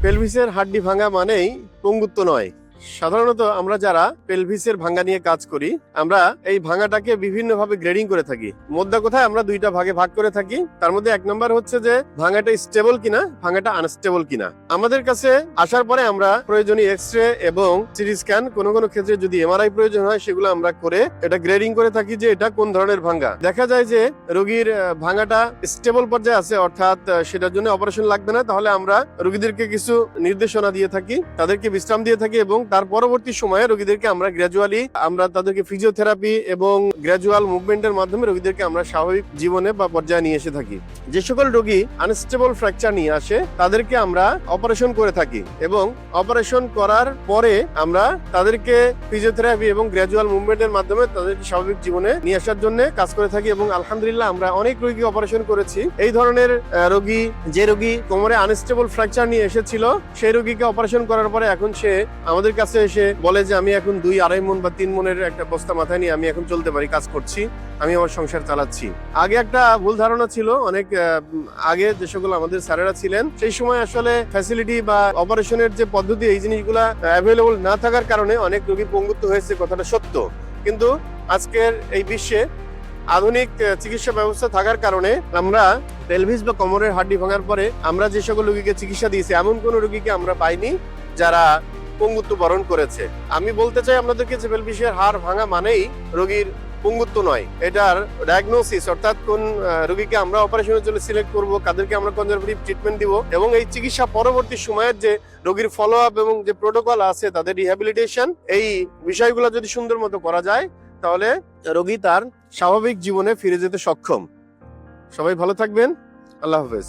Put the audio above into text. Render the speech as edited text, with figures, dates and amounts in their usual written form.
পেলভিসের হাড্ডি ভাঙা মানেই পঙ্গুত্ব নয়। সাধারণত আমরা যারা পেলভিসের ভাঙা নিয়ে কাজ করি, আমরা এই ভাঙাটাকে বিভিন্ন ভাবে গ্রেডিং করে থাকি। মোদ্দা কোথায় আমরা দুইটা ভাগে ভাগ করে থাকি। তার মধ্যে এক নম্বর হচ্ছে যে ভাঙাটা স্টেবল কিনা, ভাঙাটা আনস্টেবল কিনা। আমাদের কাছে আসার পরে আমরা প্রয়োজনীয় এক্স-রে এবং সিটি স্ক্যান, কোনো কোনো ক্ষেত্রে যদি এমআরআই প্রয়োজন হয় সেগুলো আমরা করে এটা গ্রেডিং করে থাকি যে এটা কোন ধরনের ভাঙা। দেখা যায় যে রোগীর ভাঙাটা স্টেবল পর্যায়ে আছে, অর্থাৎ সেটার জন্য অপারেশন লাগবে না, তাহলে আমরা রোগীদেরকে কিছু নির্দেশনা দিয়ে থাকি, তাদেরকে বিশ্রাম দিয়ে থাকি এবং তার পরবর্তী সময়ে রোগীদেরকে আমরা গ্র্যাজুয়ালি তাদেরকে ফিজিওথেরাপি এবং গ্র্যাজুয়াল মুভমেন্টের মাধ্যমে রোগীদেরকে আমরা স্বাভাবিক জীবনে বা পর্যায়ে নিয়ে এসে থাকি। যে সকল রোগী আনস্টেবল ফ্র্যাকচার নিয়ে আসে তাদেরকে আমরা অপারেশন করে থাকি এবং অপারেশন করার পরে আমরা তাদেরকে ফিজিওথেরাপি এবং গ্র্যাজুয়াল মুভমেন্টের মাধ্যমে তাদেরকে স্বাভাবিক জীবনে নিয়ে আসার জন্য কাজ করে থাকি এবং আলহামদুলিল্লাহ আমরা অনেক রোগী অপারেশন করেছি। এই ধরনের রোগী, যে রোগী কোমরে আনস্টেবল ফ্র্যাকচার নিয়ে এসেছিল, সেই রোগীকে অপারেশন করার পরে এখন সে আমাদের কাছে এসে বলে যে আমি এখন 2-2.5 মণ বা 3 মণের একটা বস্তা মাথায় নিয়ে আমি এখন চলতে পারি, কাজ করছি, আমি আমার সংসার চালাচ্ছি। আগে একটা ভুল ধারণা ছিল, অনেক আগে যে সকল আমাদের স্যারেরা ছিলেন সেই সময় আসলে ফ্যাসিলিটি বা অপারেশনের যে পদ্ধতি এই জিনিসগুলা অ্যাভেলেবল না থাকার কারণে অনেক রোগী পঙ্গুত্ব হয়েছে, কথাটা সত্য। কিন্তু আজকের এই বিশ্বে আধুনিক চিকিৎসা ব্যবস্থা থাকার কারণে আমরা পেলভিস বা কোমরের হাড্ডি ভাঙার পরে আমরা যে সকল রোগীকে চিকিৎসা দিয়েছি এমন কোন রোগীকে আমরা পাইনি যারা পঙ্গুত্ব বরণ করেছে। আমি বলতে চাই আপনাদেরকে যে পেলভিসের হাড় ভাঙা মানেই রোগীর পঙ্গুত্ব নয়, এটার ডায়াগনোসিস, অর্থাৎ কোন রোগীকে আমরা অপারেশনের জন্য সিলেক্ট করব, কাদেরকে আমরা কনজারভেটিভ ট্রিটমেন্ট দিব এবং এই চিকিৎসা পরবর্তী সময়ের যে রোগীর ফলো আপ এবং যে প্রোটোকল আছে তাদের রিহ্যাবিলিটেশন, এই বিষয়গুলো যদি সুন্দর মতো করা যায় তাহলে রোগী তার স্বাভাবিক জীবনে ফিরে যেতে সক্ষম। সবাই ভালো থাকবেন। আল্লাহ হাফেজ।